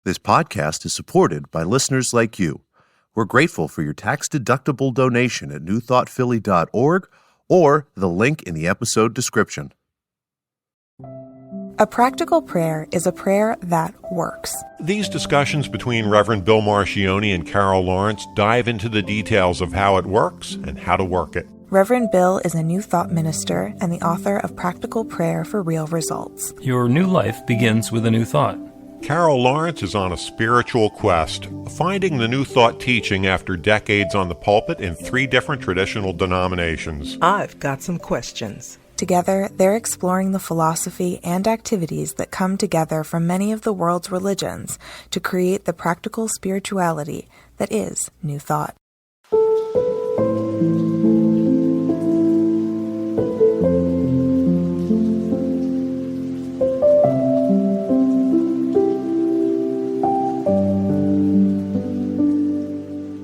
This podcast is supported by listeners like you. We're grateful for your tax-deductible donation at newthoughtphilly.org or the link in the episode description. A practical prayer is a prayer that works. These discussions between Reverend Bill Marcioni and Carol Lawrence dive into the details of how it works and how to work it. Reverend Bill is a New Thought minister and the author of Practical Prayer for Real Results. Your new life begins with a new thought. Carol Lawrence is on a spiritual quest, finding the New Thought teaching after decades on the pulpit in 3 different traditional denominations. I've got some questions. Together, they're exploring the philosophy and activities that come together from many of the world's religions to create the practical spirituality that is New Thought.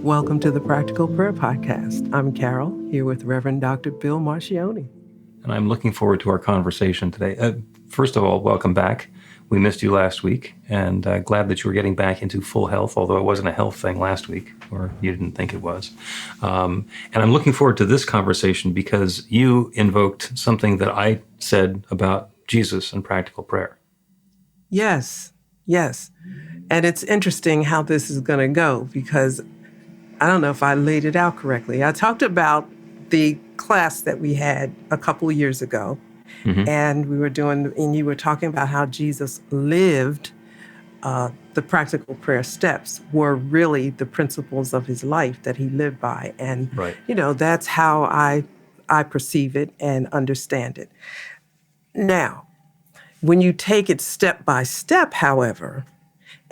Welcome to the Practical Prayer Podcast. I'm Carol, here with Reverend Dr. Bill Marcioni. And I'm looking forward to our conversation today. First of all, welcome back. We missed you last week, and glad that you were getting back into full health, although it wasn't a health thing last week, or you didn't think it was. And I'm looking forward to this conversation because you invoked something that I said about Jesus and practical prayer. Yes. And it's interesting how this is going to go because I don't know if I laid it out correctly. I talked about the class that we had a couple of years ago, and you were talking about how Jesus lived. The practical prayer steps were really the principles of his life that he lived by. And, that's how I perceive it and understand it. Now, when you take it step by step, however,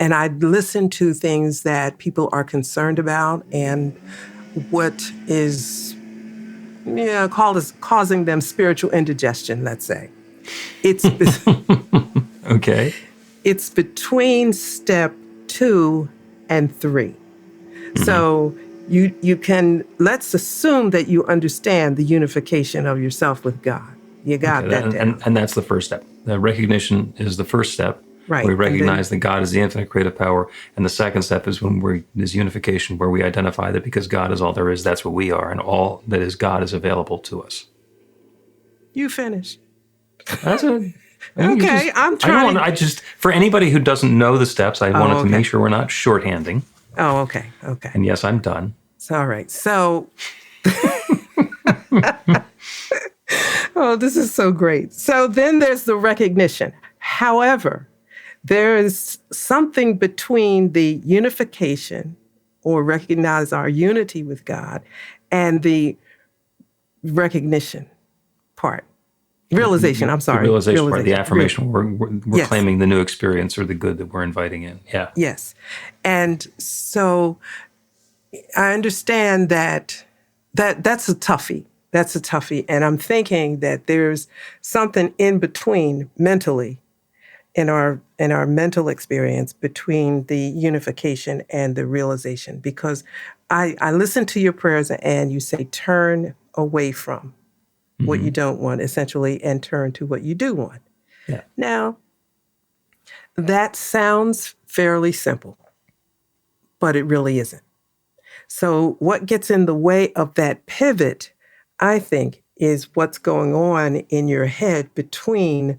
and I listen to things that people are concerned about and what is causing them spiritual indigestion, let's say. It's Okay. It's between step 2 and 3. So you can, let's assume that you understand the unification of yourself with God. You got that down. And that's the first step. The recognition is the first step. Right. We recognize that God is the infinite creative power. And the second step is is unification, where we identify that because God is all there is, that's what we are. And all that is God is available to us. You finish. That's it. Okay, I'm trying. For anybody who doesn't know the steps, I wanted to make sure we're not shorthanding. Oh, okay. And yes, I'm done. It's all right. So, this is so great. So then there's the recognition. However, there is something between the unification or recognize our unity with God and the recognition part. Realization, I'm sorry. The realization part, the affirmation. We're claiming the new experience or the good that we're inviting in. Yeah. Yes. And so I understand that's a toughie. That's a toughie. And I'm thinking that there's something in between mentally in our mental experience between the unification and the realization. Because I listen to your prayers and you say, turn away from what you don't want, essentially, and turn to what you do want. Yeah. Now, that sounds fairly simple, but it really isn't. So what gets in the way of that pivot, I think, is what's going on in your head between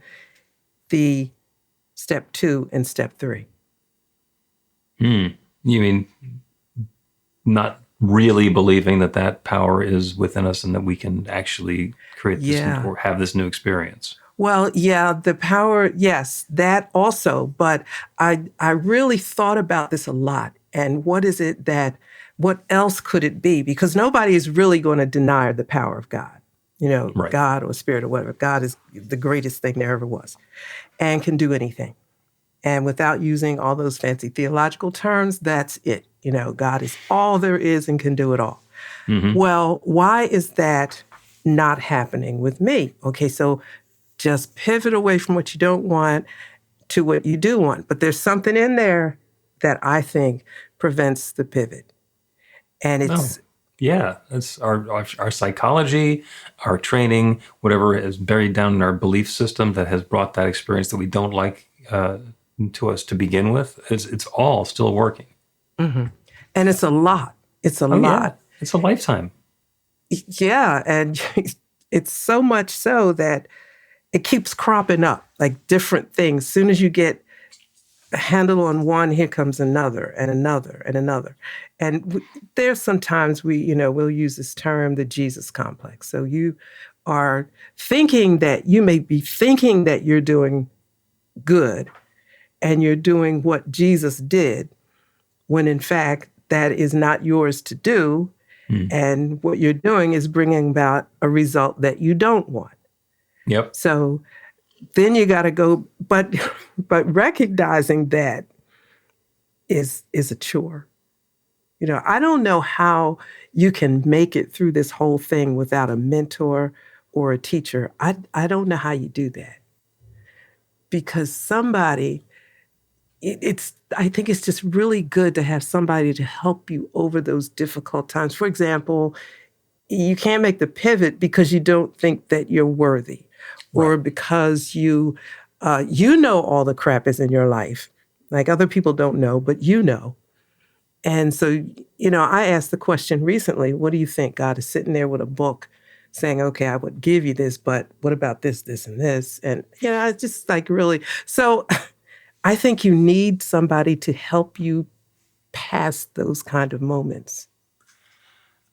the step 2 and step 3. You mean not really believing that power is within us and that we can actually create this or have this new experience? Well, yeah, the power, yes, that also. But I really thought about this a lot. And what else could it be? Because nobody is really going to deny the power of God. Right. God or spirit or whatever. God is the greatest thing there ever was and can do anything. And without using all those fancy theological terms, that's it. God is all there is and can do it all. Well, why is that not happening with me? Okay, so just pivot away from what you don't want to what you do want. But there's something in there that I think prevents the pivot. And it's Yeah, it's our psychology, our training, whatever is buried down in our belief system that has brought that experience that we don't like to us to begin with, it's all still working. And it's a lot. It's a lot. Yeah. It's a lifetime. Yeah. And it's so much so that it keeps cropping up, like different things. As soon as you get a handle on one, here comes another and another and another. And there's sometimes we'll use this term, the Jesus complex. So you are thinking that you may be thinking that you're doing good and you're doing what Jesus did, when in fact that is not yours to do. And what you're doing is bringing about a result that you don't want. Yep. So then you got to go, but recognizing that is a chore. I don't know how you can make it through this whole thing without a mentor or a teacher. I don't know how you do that. Because somebody, I think it's just really good to have somebody to help you over those difficult times. For example, you can't make the pivot because you don't think that you're worthy, or because you know all the crap is in your life. Like other people don't know, but you know. And so, I asked the question recently, what do you think? God is sitting there with a book saying, okay, I would give you this, but what about this, this, and this? And, it's just like really. So I think you need somebody to help you pass those kind of moments.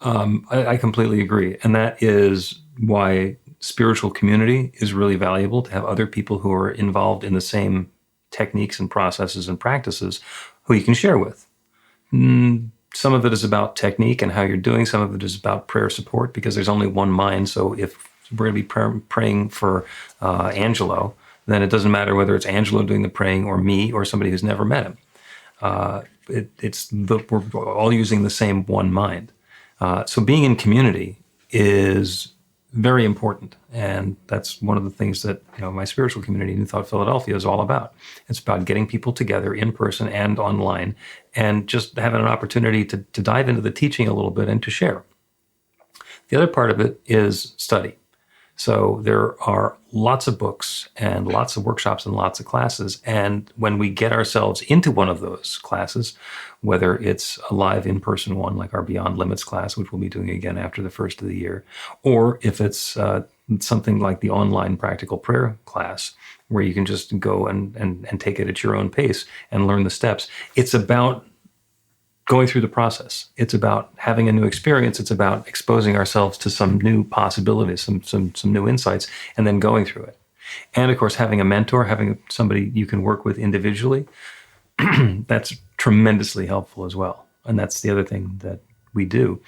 I completely agree. And that is why spiritual community is really valuable, to have other people who are involved in the same techniques and processes and practices who you can share with. Some of it is about technique and how you're doing. Some of it is about prayer support, because there's only one mind. So if we're going to be praying for Angelo, then it doesn't matter whether it's Angelo doing the praying or me or somebody who's never met him. We're all using the same one mind. So being in community is very important. And that's one of the things that my spiritual community, New Thought Philadelphia, is all about. It's about getting people together in person and online, and just having an opportunity to dive into the teaching a little bit and to share. The other part of it is study. So there are lots of books and lots of workshops and lots of classes. And when we get ourselves into one of those classes, whether it's a live in-person one like our Beyond Limits class, which we'll be doing again after the first of the year, or if it's something like the online practical prayer class, where you can just go and take it at your own pace and learn the steps. It's about going through the process. It's about having a new experience. It's about exposing ourselves to some new possibilities, some new insights, and then going through it. And of course, having a mentor, having somebody you can work with individually, that's tremendously helpful as well. And that's the other thing that we do,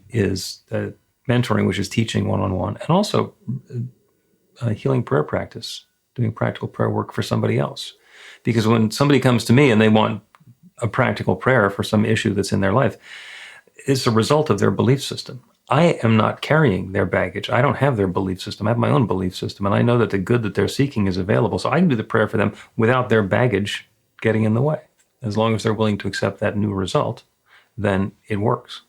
is mentoring, which is teaching one-on-one, and also healing prayer practice, doing practical prayer work for somebody else. Because when somebody comes to me and they want a practical prayer for some issue that's in their life, it's a result of their belief system. I am not carrying their baggage. I don't have their belief system. I have my own belief system. And I know that the good that they're seeking is available. So I can do the prayer for them without their baggage getting in the way. As long as they're willing to accept that new result, then it works.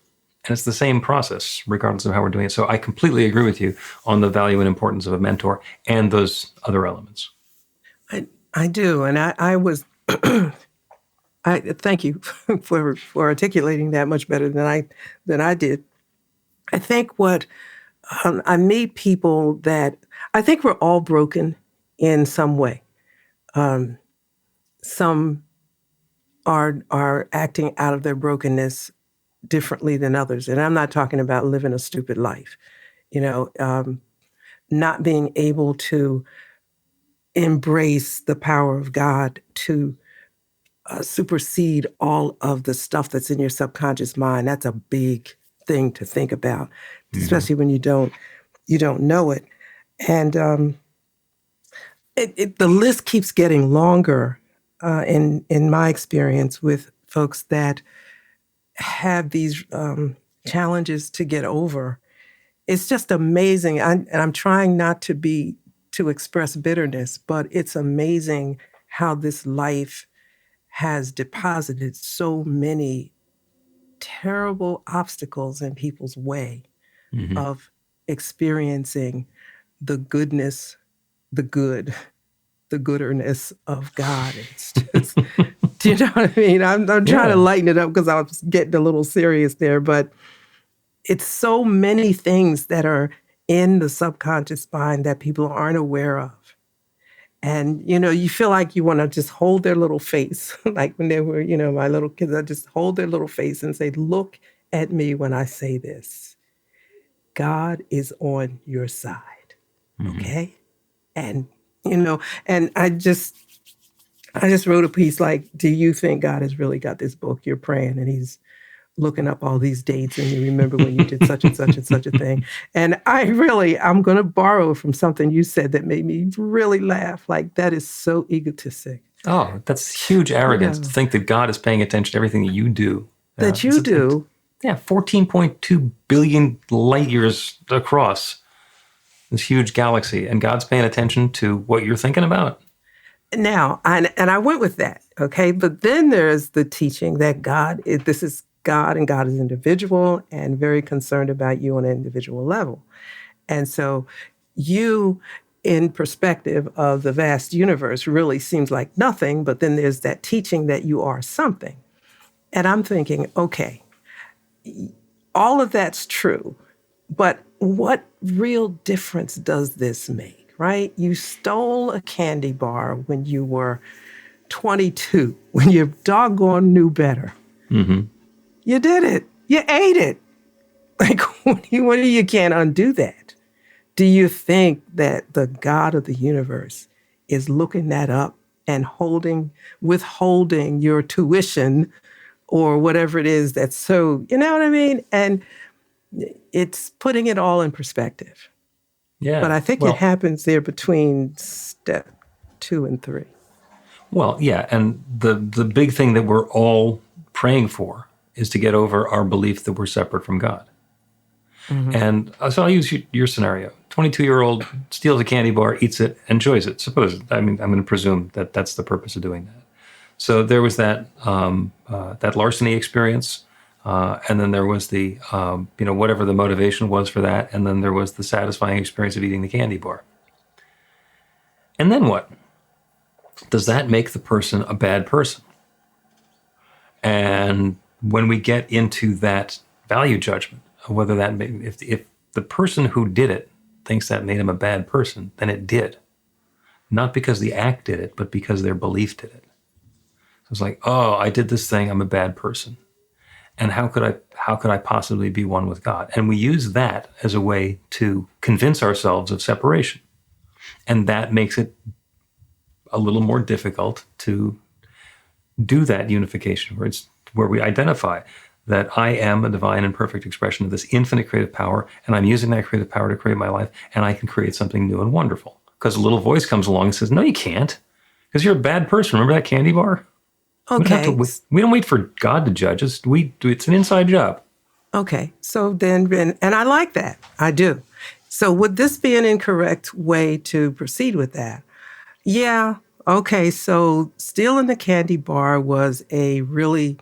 And it's the same process, regardless of how we're doing it. So I completely agree with you on the value and importance of a mentor and those other elements. I do. And I was... I thank you for articulating that much better than I did. I think what I meet people that I think we're all broken in some way. Some are acting out of their brokenness differently than others, and I'm not talking about living a stupid life. Not being able to embrace the power of God to supersede all of the stuff that's in your subconscious mind. That's a big thing to think about, especially when you don't know it. And the list keeps getting longer in my experience with folks that have these challenges to get over. It's just amazing. And I'm trying not to express bitterness, but it's amazing how this life has deposited so many terrible obstacles in people's way of experiencing the goodness, the good the gooderness of God. It's just, do you know what I mean? I'm trying to lighten it up because I was getting a little serious there, but it's so many things that are in the subconscious mind that people aren't aware of. And, you feel like you want to just hold their little face. Like when they were, my little kids, I just hold their little face and say, look at me when I say this. God is on your side. Okay? And, and I just wrote a piece like, do you think God has really got this book? You're praying and he's looking up all these dates and you remember when you did such and such and such a thing. And I'm going to borrow from something you said that made me really laugh. Like, that is so egotistic. Oh, that's huge arrogance to think that God is paying attention to everything that you do. That you do. 14.2 billion light years across this huge galaxy, and God's paying attention to what you're thinking about. Now, and I went with that, okay? But then there's the teaching that this is God, and God is individual and very concerned about you on an individual level. And so you, in perspective of the vast universe, really seems like nothing, but then there's that teaching that you are something. And I'm thinking, okay, all of that's true, but what real difference does this make, right? You stole a candy bar when you were 22, when you doggone knew better. Mm-hmm. You did it. You ate it. Like, you can't undo that. Do you think that the God of the universe is looking that up and withholding your tuition or whatever it is that's so, you know what I mean? And it's putting it all in perspective. Yeah. But I think it happens there between step 2 and 3. Well, yeah. And the big thing that we're all praying for is to get over our belief that we're separate from God. Mm-hmm. And so I'll use your scenario. 22-year-old steals a candy bar, eats it, enjoys it. I'm going to presume that that's the purpose of doing that. So there was that larceny experience, and then there was the whatever the motivation was for that, and then there was the satisfying experience of eating the candy bar. And then what? Does that make the person a bad person? And when we get into that value judgment, whether that if the person who did it thinks that made him a bad person, then it did. Not because the act did it, but because their belief did it. So it's like, oh, I did this thing, I'm a bad person. And how could I possibly be one with God? And we use that as a way to convince ourselves of separation. And that makes it a little more difficult to do that unification, where we identify that I am a divine and perfect expression of this infinite creative power, and I'm using that creative power to create my life, and I can create something new and wonderful. Because a little voice comes along and says, no, you can't, because you're a bad person. Remember that candy bar? Okay. We don't wait for God to judge us. It's an inside job. Okay. So then, and I like that. I do. So would this be an incorrect way to proceed with that? Yeah. Okay. So stealing the candy bar was a really,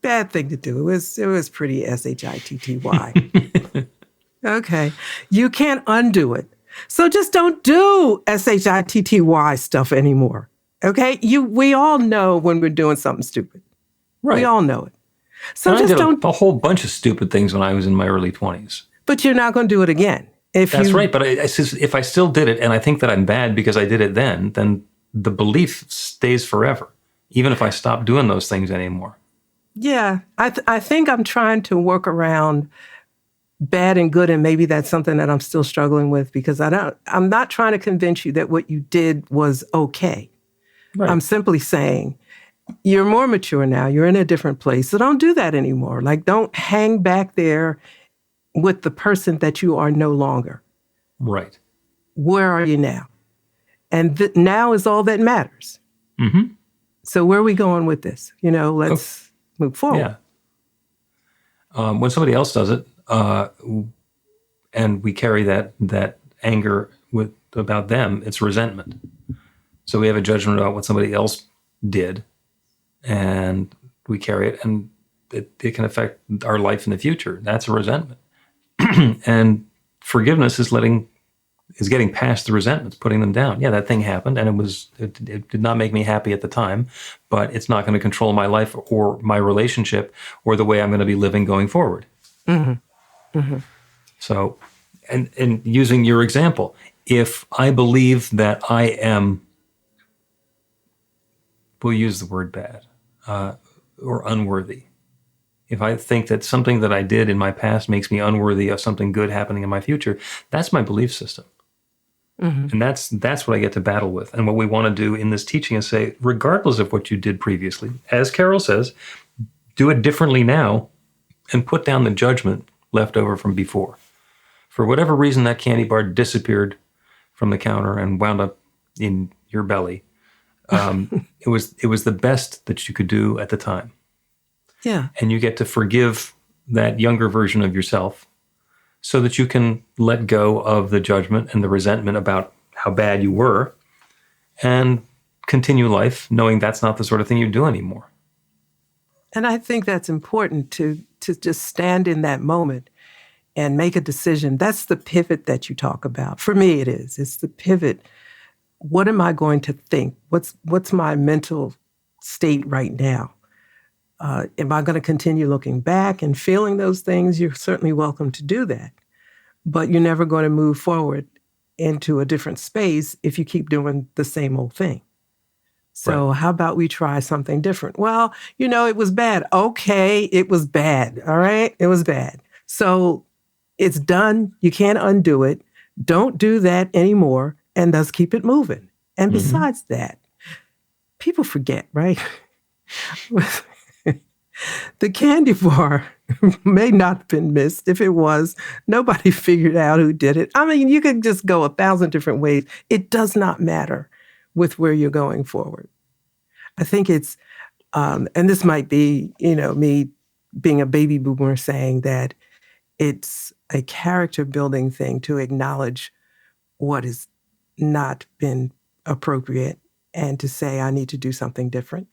bad thing to do. It was pretty SHITTY. Okay. You can't undo it. So just don't do SHITTY stuff anymore. Okay? We all know when we're doing something stupid. Right. We all know it. So just don't a whole bunch of stupid things when I was in my early 20s. But you're not going to do it again. That's right. But if I still did it and I think that I'm bad because I did it then the belief stays forever, even if I stop doing those things anymore. Yeah. I think I'm trying to work around bad and good, and maybe that's something that I'm still struggling with, because I'm not trying to convince you that what you did was okay. Right. I'm simply saying you're more mature now. You're in a different place. So don't do that anymore. Like, don't hang back there with the person that you are no longer. Right. Where are you now? And now is all that matters. Mm-hmm. So where are we going with this? Let's move forward. Yeah. When somebody else does it, and we carry that anger about them, it's resentment. So we have a judgment about what somebody else did, and we carry it, and it can affect our life in the future. That's a resentment. And forgiveness is letting is getting past the resentments, putting them down. Yeah, that thing happened, and it did not make me happy at the time, but it's not going to control my life or my relationship or the way I'm going to be living going forward. Mm-hmm. Mm-hmm. So, and using your example, if I believe that I am, we'll use the word bad, or unworthy. If I think that something that I did in my past makes me unworthy of something good happening in my future, that's my belief system. Mm-hmm. And that's what I get to battle with. And what we want to do in this teaching is say, regardless of what you did previously, as Carol says, do it differently now and put down the judgment left over from before. For whatever reason, that candy bar disappeared from the counter and wound up in your belly. It was the best that you could do at the time. Yeah. And you get to forgive that younger version of yourself so that you can let go of the judgment and the resentment about how bad you were and continue life knowing that's not the sort of thing you do anymore. And I think that's important to just stand in that moment and make a decision. That's the pivot that you talk about. For me, it is. It's the pivot. What am I going to think? What's my mental state right now? Am I going to continue looking back and feeling those things? You're certainly welcome to do that. But you're never going to move forward into a different space if you keep doing the same old thing. So How about we try something different? Well, it was bad. Okay, it was bad. All right, it was bad. So it's done. You can't undo it. Don't do that anymore, and thus keep it moving. And besides that, people forget, right? The candy bar may not have been missed. If it was, nobody figured out who did it. I mean, you could just go 1,000 different ways. It does not matter with where you're going forward. I think it's, and this might be, me being a baby boomer saying that it's a character building thing to acknowledge what has not been appropriate and to say, I need to do something different.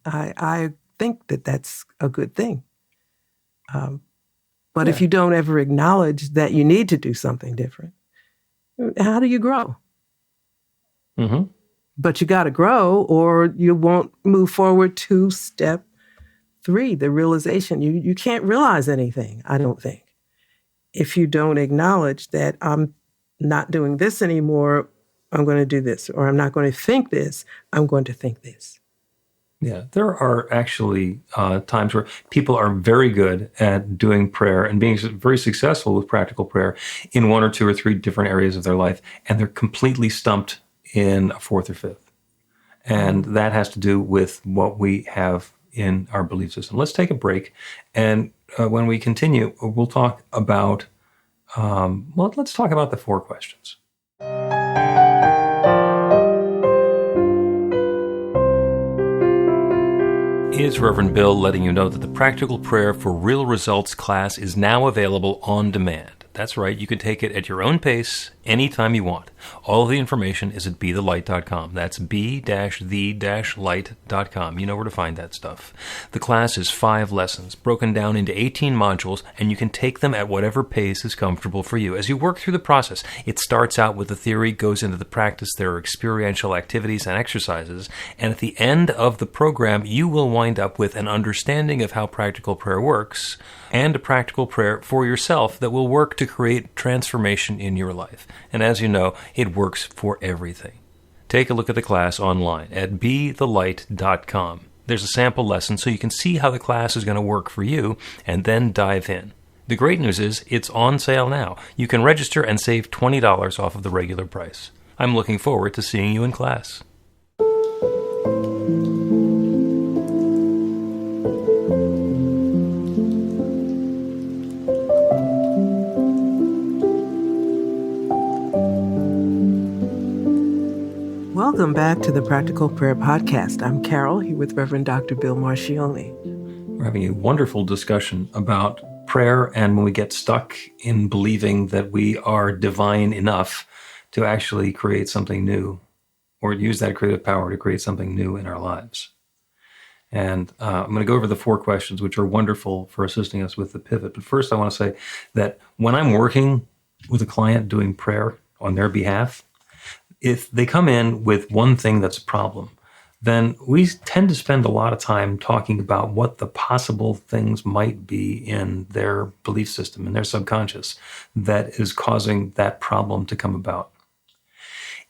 I think that that's a good thing. But if you don't ever acknowledge that you need to do something different, how do you grow? Mm-hmm. But you got to grow or you won't move forward to step 3, the realization. You can't realize anything, I don't think, if you don't acknowledge that I'm not doing this anymore, I'm going to do this, or I'm not going to think this, I'm going to think this. Yeah, there are actually times where people are very good at doing prayer and being very successful with practical prayer in 1 or 2 or 3 different areas of their life, and they're completely stumped in a 4th or 5th. And that has to do with what we have in our belief system. Let's take a break, and when we continue, we'll talk about, let's talk about the 4 questions. It's Reverend Bill letting you know that the Practical Prayer for Real Results class is now available on demand. That's right, you can take it at your own pace, anytime you want. All of the information is at bethelight.com. That's b-the-light.com. You know where to find that stuff. The class is 5 lessons, broken down into 18 modules, and you can take them at whatever pace is comfortable for you. As you work through the process, it starts out with the theory, goes into the practice, there are experiential activities and exercises, and at the end of the program, you will wind up with an understanding of how practical prayer works, and a practical prayer for yourself that will work to create transformation in your life. And as you know, it works for everything. Take a look at the class online at bethelight.com. There's a sample lesson so you can see how the class is going to work for you and then dive in. The great news is it's on sale now. You can register and save $20 off of the regular price. I'm looking forward to seeing you in class. Welcome back to the Practical Prayer Podcast. I'm Carol, here with Reverend Dr. Bill Marcioni. We're having a wonderful discussion about prayer and when we get stuck in believing that we are divine enough to actually create something new or use that creative power to create something new in our lives. And I'm going to go over the 4 questions, which are wonderful for assisting us with the pivot. But first, I want to say that when I'm working with a client doing prayer, on their behalf, if they come in with one thing that's a problem, then we tend to spend a lot of time talking about what the possible things might be in their belief system, in their subconscious, that is causing that problem to come about.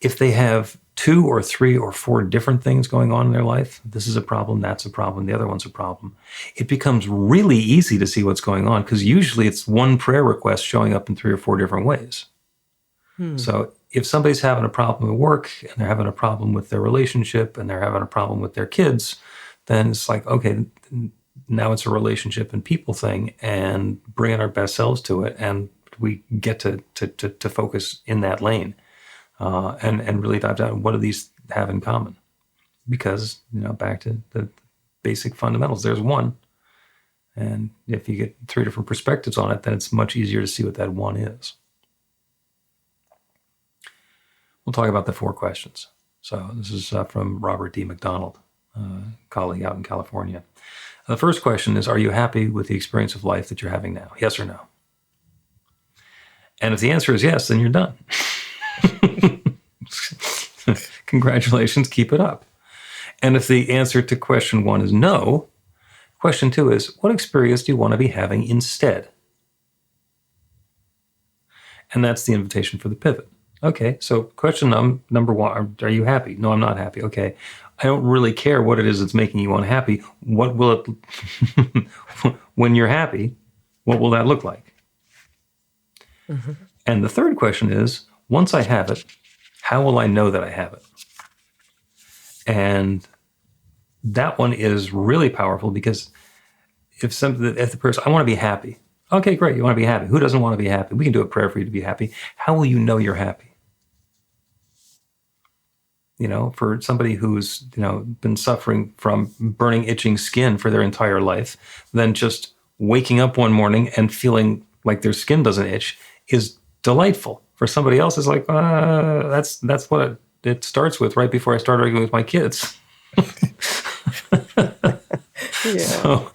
If they have 2 or 3 or 4 different things going on in their life, this is a problem, that's a problem, the other one's a problem, it becomes really easy to see what's going on, because usually it's one prayer request showing up in 3 or 4 different ways. So if somebody's having a problem at work and they're having a problem with their relationship and they're having a problem with their kids, then it's like, okay, now it's a relationship and people thing, and bringing our best selves to it, and we get to focus in that lane. And really dive down. What do these have in common? Because, back to the basic fundamentals, there's one. And if you get 3 different perspectives on it, then it's much easier to see what that one is. We'll talk about the 4 questions. So this is from Robert D. McDonald, colleague out in California. The first question is, are you happy with the experience of life that you're having now? Yes or no? And if the answer is yes, then you're done. Congratulations, keep it up. And if the answer to question 1 is no, question 2 is, what experience do you want to be having instead? And that's the invitation for the pivot. Okay, so question number 1, are you happy? No, I'm not happy. Okay, I don't really care what it is that's making you unhappy. What will it, when you're happy, what will that look like? Mm-hmm. And the third question is, once I have it, how will I know that I have it? And that one is really powerful, because if the person, I want to be happy. Okay, great, you want to be happy. Who doesn't want to be happy? We can do a prayer for you to be happy. How will you know you're happy? For somebody who's, been suffering from burning, itching skin for their entire life, then just waking up one morning and feeling like their skin doesn't itch is delightful. For somebody else, it's like, that's what it starts with right before I start arguing with my kids. So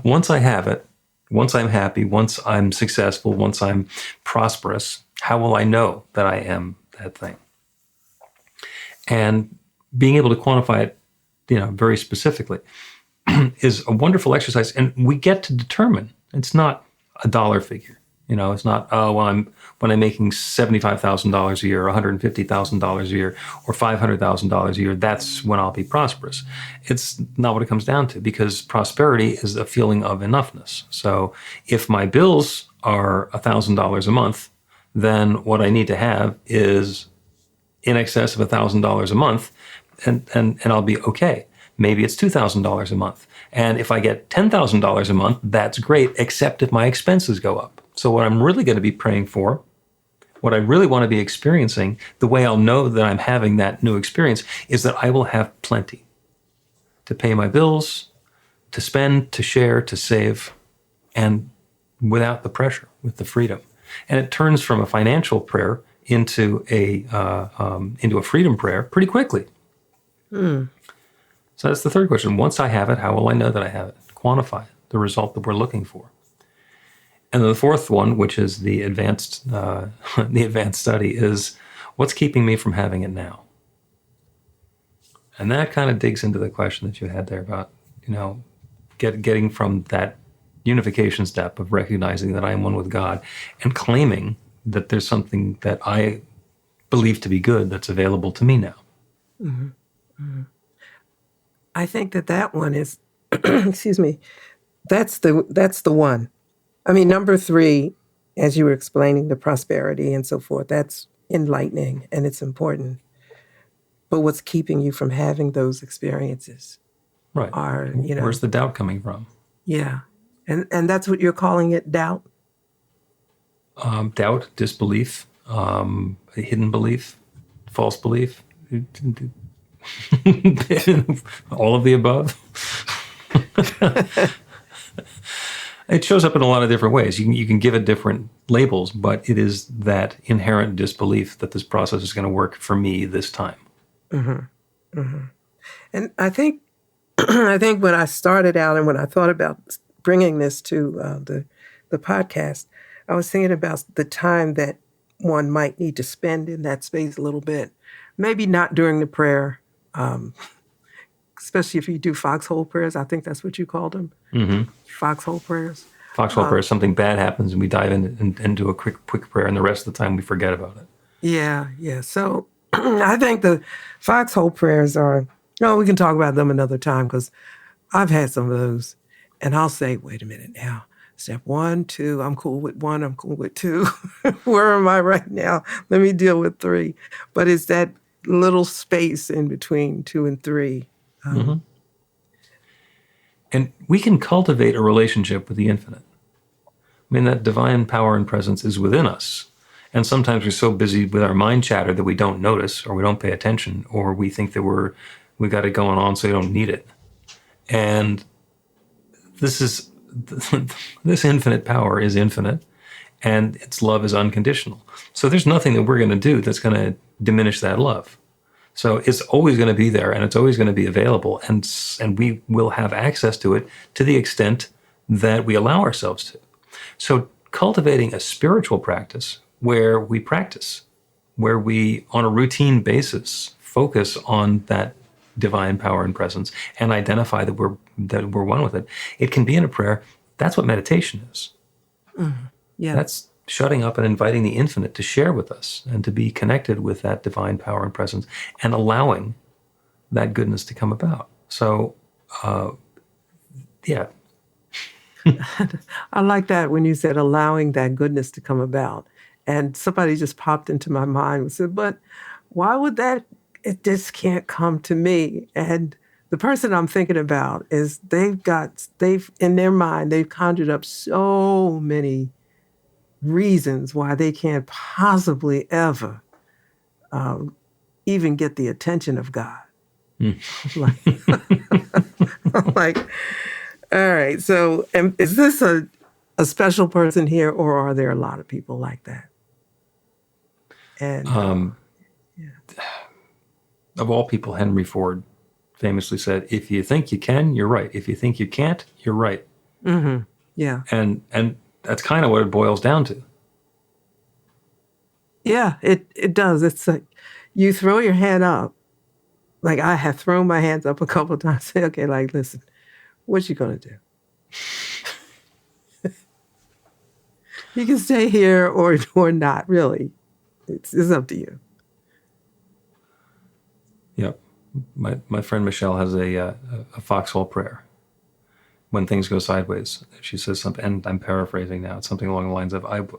once I have it, once I'm happy, once I'm successful, once I'm prosperous, how will I know that I am that thing? And being able to quantify it, very specifically is a wonderful exercise. And we get to determine, it's not a dollar figure. It's not, when I'm making $75,000 a year, or $150,000 a year, or $500,000 a year, that's when I'll be prosperous. It's not what it comes down to, because prosperity is a feeling of enoughness. So if my bills are $1,000 a month, then what I need to have is in excess of $1,000 a month, and I'll be okay. Maybe it's $2,000 a month. And if I get $10,000 a month, that's great, except if my expenses go up. So what I'm really going to be praying for, what I really want to be experiencing, the way I'll know that I'm having that new experience, is that I will have plenty to pay my bills, to spend, to share, to save, and without the pressure, with the freedom. And it turns from a financial prayer into a freedom prayer pretty quickly. So that's the third question. Once I have it, how will I know that I have it? Quantify the result that we're looking for. And the fourth one, which is the advanced study, is what's keeping me from having it now? And that kind of digs into the question that you had there about, getting from that unification step of recognizing that I am one with God and claiming that there's something that I believe to be good that's available to me now. Mm-hmm. Mm-hmm. I think that one is, excuse me, that's the one. I mean, number 3, as you were explaining, the prosperity and so forth, that's enlightening and it's important. But what's keeping you from having those experiences? Right. Where's the doubt coming from? Yeah. And that's what you're calling it, doubt? Doubt, disbelief, hidden belief, false belief. All of the above. It shows up in a lot of different ways. You can give it different labels, but it is that inherent disbelief that this process is going to work for me this time. Mm-hmm. Mm-hmm. And I think when I started out and when I thought about bringing this to the podcast, I was thinking about the time that one might need to spend in that space a little bit. Maybe not during the prayer, especially if you do foxhole prayers. I think that's what you called them, foxhole prayers. Foxhole prayer, something bad happens and we dive into a quick prayer, and the rest of the time we forget about it. Yeah. So I think the foxhole prayers are, we can talk about them another time because I've had some of those. And I'll say, wait a minute now. Step 1, 2, I'm cool with 1, I'm cool with 2. Where am I right now? Let me deal with 3. But it's that little space in between 2 and 3. And we can cultivate a relationship with the infinite. I mean, that divine power and presence is within us. And sometimes we're so busy with our mind chatter that we don't notice, or we don't pay attention, or we think that we got it going on so we don't need it. And this infinite power is infinite, and its love is unconditional. So there's nothing that we're going to do that's going to diminish that love. So it's always going to be there, and it's always going to be available, and we will have access to it to the extent that we allow ourselves to. So cultivating a spiritual practice where we practice, where we, on a routine basis, focus on that divine power and presence and identify that we're one with it. It can be in a prayer. That's what meditation is. Yeah. That's shutting up and inviting the infinite to share with us and to be connected with that divine power and presence and allowing that goodness to come about. So, yeah. I like that when you said allowing that goodness to come about. And somebody just popped into my mind and said, but why would that, it just can't come to me? And the person I'm thinking about is they've in their mind, they've conjured up so many reasons why they can't possibly ever even get the attention of God. Like, all right, so is this a special person here, or are there a lot of people like that? And of all people, Henry Ford famously said, if you think you can, you're right. If you think you can't, you're right. Yeah. And that's kind of what it boils down to. Yeah, it does. It's like you throw your hand up. Like I have thrown my hands up a couple of times. Say, okay, like, listen, what you gonna do? You can stay here or not, really. It's up to you. Yep. My friend Michelle has a foxhole prayer. When things go sideways, she says something, and I'm paraphrasing now. It's something along the lines of, I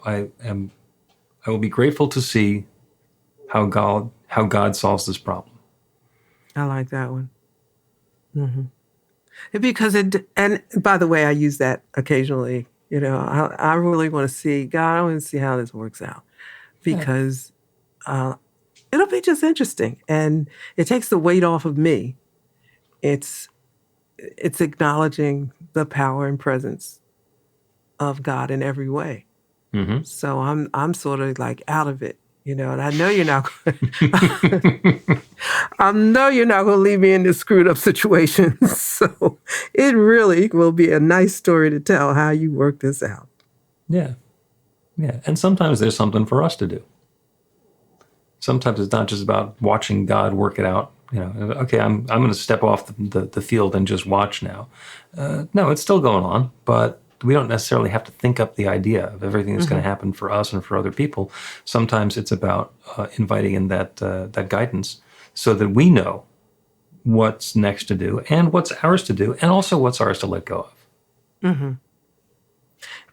will be grateful to see how God solves this problem. I like that one. Because and by the way, I use that occasionally. You know, I really want to see God. I want to see how this works out, because it'll be just interesting, and it takes the weight off of me. It's acknowledging the power and presence of God in every way. So I'm sort of like out of it, you know, and I know you're not going to leave me in this screwed up situation. So it really will be a nice story to tell how you work this out. Yeah. And sometimes there's something for us to do. Sometimes it's not just about watching God work it out. You know, okay, I'm going to step off the field and just watch now. No, it's still going on, but we don't necessarily have to think up the idea of everything that's going to happen for us and for other people. Sometimes it's about inviting in that guidance so that we know what's next to do and what's ours to do, and also what's ours to let go of.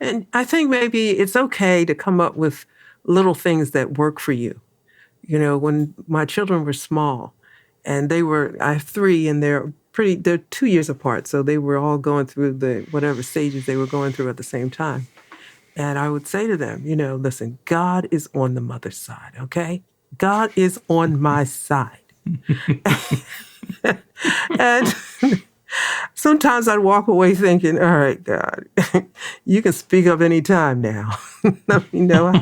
And I think maybe it's okay to come up with little things that work for you. You know, when my children were small, and I have 3, and they're 2 years apart, so they were all going through the whatever stages they were going through at the same time. And I would say to them, you know, listen, God is on the mother's side, okay? God is on my side. And sometimes I'd walk away thinking, all right, God, you can speak up any time now. Let me know.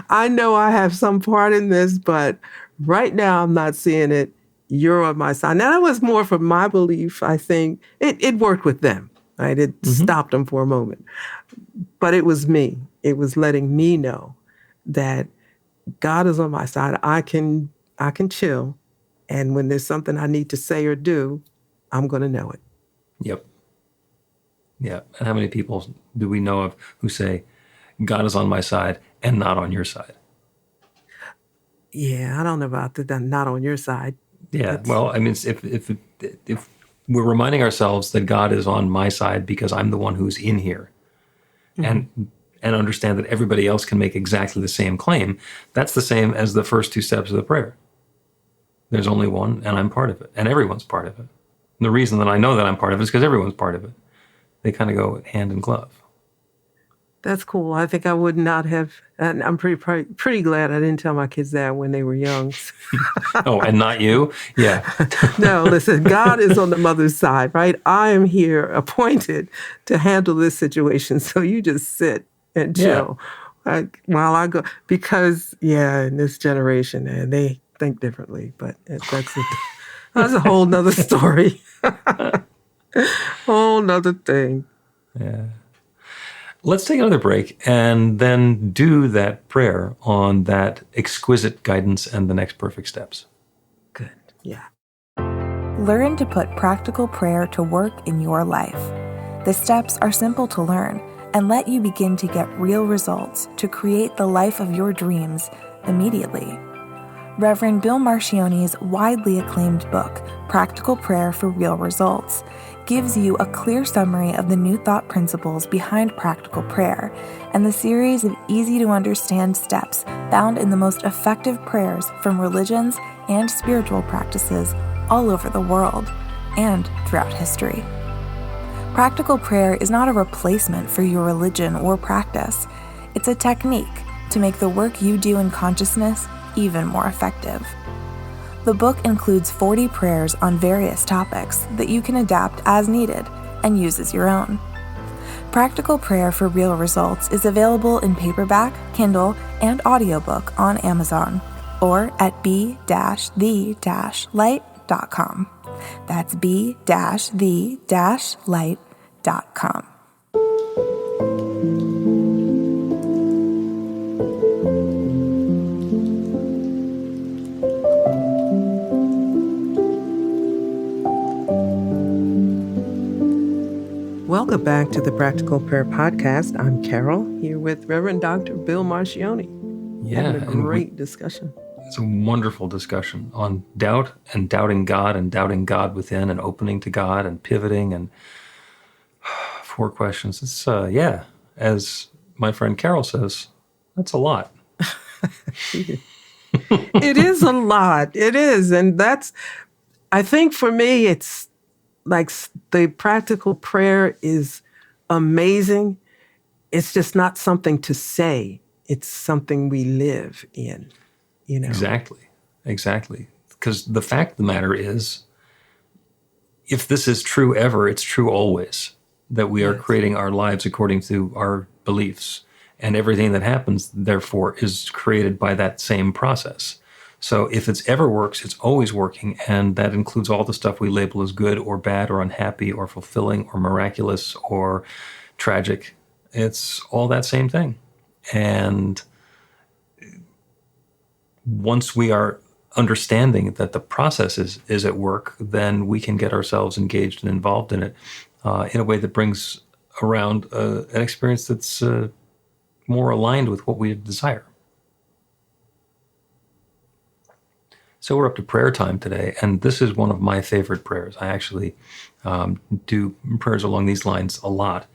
I know I have some part in this, but right now I'm not seeing it. You're on my side. Now, that was more from my belief, I think. It worked with them, right? It stopped them for a moment. But it was me. It was letting me know that God is on my side. I can chill. And when there's something I need to say or do, I'm going to know it. Yep. Yeah. And how many people do we know of who say, God is on my side and not on your side? Yeah, I don't know about that. Not on your side. Yeah. Well, I mean, if we're reminding ourselves that God is on my side because I'm the one who's in here, and understand that everybody else can make exactly the same claim, that's the same as the first two steps of the prayer. There's only one, and I'm part of it, and everyone's part of it. And the reason that I know that I'm part of it is because everyone's part of it. They kind of go hand in glove. That's cool. I think I would not have, and I'm pretty glad I didn't tell my kids that when they were young. Oh, and not you? Yeah. No, listen, God is on the mother's side, right? I am here appointed to handle this situation. So you just sit and chill while I go. Because, in this generation, and they think differently, but that's a whole nother story. Whole nother thing. Yeah. Let's take another break and then do that prayer on that exquisite guidance and the next perfect steps. Good. Yeah. Learn to put practical prayer to work in your life. The steps are simple to learn and let you begin to get real results to create the life of your dreams immediately. Reverend Bill Marcione's widely acclaimed book, Practical Prayer for Real Results, gives you a clear summary of the New Thought principles behind practical prayer and the series of easy-to-understand steps found in the most effective prayers from religions and spiritual practices all over the world and throughout history. Practical prayer is not a replacement for your religion or practice. It's a technique to make the work you do in consciousness even more effective. The book includes 40 prayers on various topics that you can adapt as needed and use as your own. Practical Prayer for Real Results is available in paperback, Kindle, and audiobook on Amazon or at b-the-light.com. That's b-the-light.com. Welcome back to the Practical Prayer Podcast. I'm Carol, here with Reverend Dr. Bill Marcione. Yeah. Having a great discussion. It's a wonderful discussion on doubt and doubting God within and opening to God and pivoting and 4 questions. It's, as my friend Carol says, that's a lot. It is a lot. It is. And I think for me, it's like the practical prayer is amazing. It's just not something to say. It's something we live in, Exactly. Because the fact of the matter is, if this is true ever, it's true always, that we are creating our lives according to our beliefs. And everything that happens, therefore, is created by that same process. So if it's ever works, it's always working, and that includes all the stuff we label as good or bad or unhappy or fulfilling or miraculous or tragic. It's all that same thing. And once we are understanding that the process is at work, then we can get ourselves engaged and involved in it in a way that brings around an experience that's more aligned with what we desire. So we're up to prayer time today, and this is one of my favorite prayers. I actually do prayers along these lines a lot.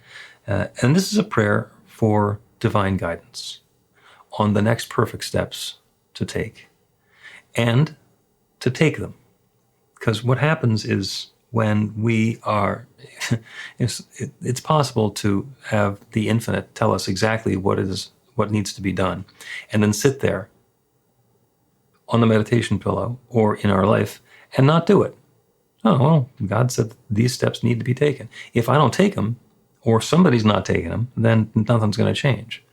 And this is a prayer for divine guidance on the next perfect steps to take and to take them. Because what happens is when we are, it's possible to have the infinite tell us exactly what needs to be done, and then sit there on the meditation pillow or in our life and not do it. Oh, well, God said these steps need to be taken. If I don't take them, or somebody's not taking them, then nothing's going to change.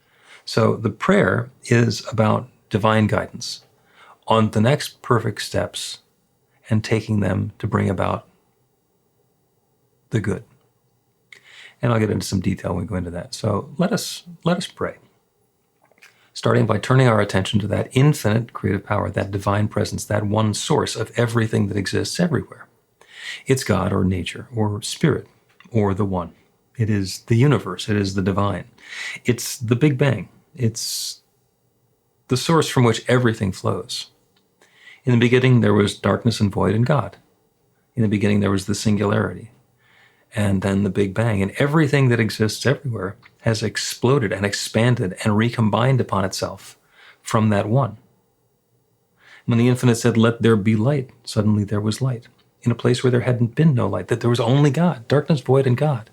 So the prayer is about divine guidance on the next perfect steps and taking them to bring about the good. And I'll get into some detail when we go into that. So let us pray. starting by turning our attention to that infinite creative power, that divine presence, that one source of everything that exists everywhere. It's God or nature or spirit or the one. It is the universe. It is the divine. It's the Big Bang. It's the source from which everything flows. In the beginning, there was darkness and void and God. In the beginning, there was the singularity. And then the Big Bang. And everything that exists everywhere has exploded and expanded and recombined upon itself from that one. When the infinite said, "Let there be light," suddenly there was light. In a place where there hadn't been no light, that there was only God, darkness, void, and God.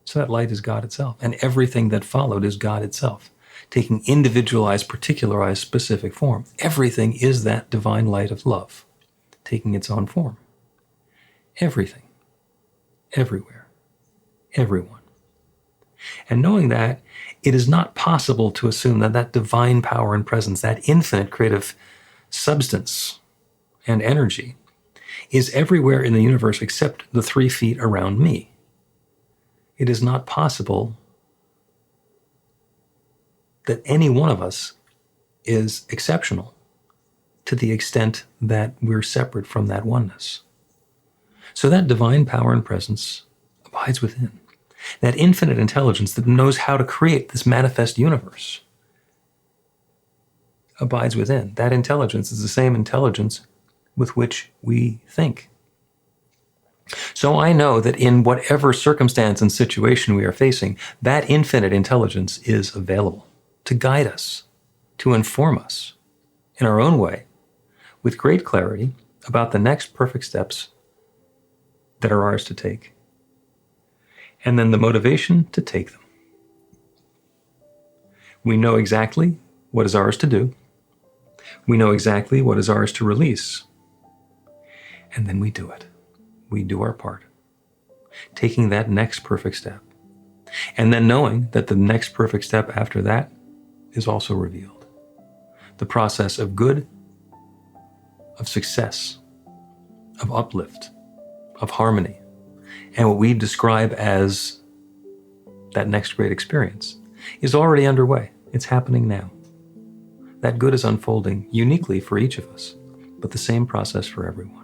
So that light is God itself. And everything that followed is God itself, taking individualized, particularized, specific form. Everything is that divine light of love, taking its own form. Everything. Everywhere. Everyone. And knowing that, it is not possible to assume that that divine power and presence, that infinite creative substance and energy, is everywhere in the universe except the 3 feet around me. It is not possible that any one of us is exceptional to the extent that we're separate from that oneness. So that divine power and presence abides within. That infinite intelligence that knows how to create this manifest universe abides within. That intelligence is the same intelligence with which we think. So I know that in whatever circumstance and situation we are facing, that infinite intelligence is available to guide us, to inform us in our own way, with great clarity about the next perfect steps that are ours to take, and then the motivation to take them. We know exactly what is ours to do. We know exactly what is ours to release. And then we do it. We do our part, taking that next perfect step. And then knowing that the next perfect step after that is also revealed. The process of good, of success, of uplift, of harmony, and what we describe as that next great experience is already underway. It's happening now. That good is unfolding uniquely for each of us, but the same process for everyone.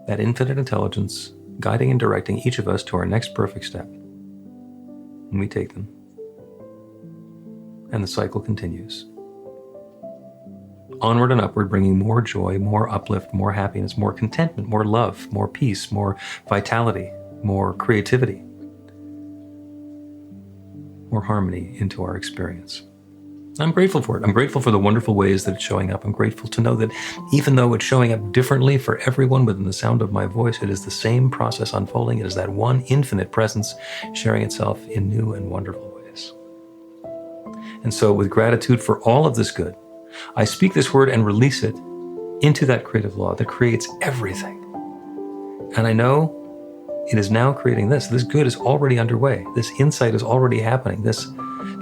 That infinite intelligence guiding and directing each of us to our next perfect step. And we take them. And the cycle continues. Onward and upward, bringing more joy, more uplift, more happiness, more contentment, more love, more peace, more vitality, more creativity, more harmony into our experience. I'm grateful for it. I'm grateful for the wonderful ways that it's showing up. I'm grateful to know that even though it's showing up differently for everyone within the sound of my voice, it is the same process unfolding. It is that one infinite presence sharing itself in new and wonderful ways. And so with gratitude for all of this good, I speak this word and release it into that creative law that creates everything. And I know it is now creating this. This good is already underway. This insight is already happening. This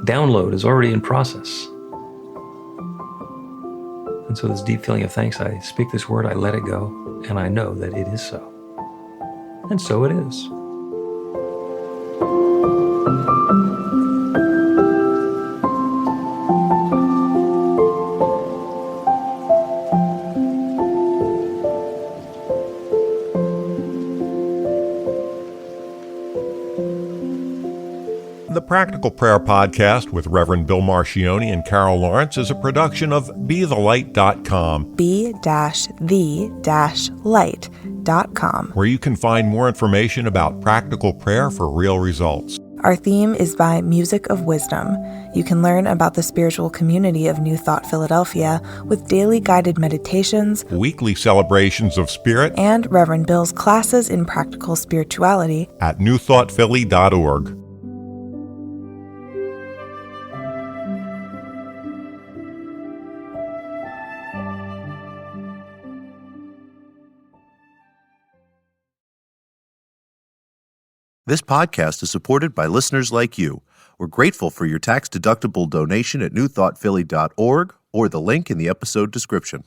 download is already in process. And so this deep feeling of thanks, I speak this word, I let it go, and I know that it is so. And so it is. The Practical Prayer Podcast with Reverend Bill Marcioni and Carol Lawrence is a production of BeTheLight.com. be-the-light.com, where you can find more information about practical prayer for real results. Our theme is by Music of Wisdom. You can learn about the spiritual community of New Thought Philadelphia with daily guided meditations, Weekly celebrations of spirit, and Reverend Bill's classes in practical spirituality at newthoughtphilly.org. This podcast is supported by listeners like you. We're grateful for your tax-deductible donation at newthoughtphilly.org or the link in the episode description.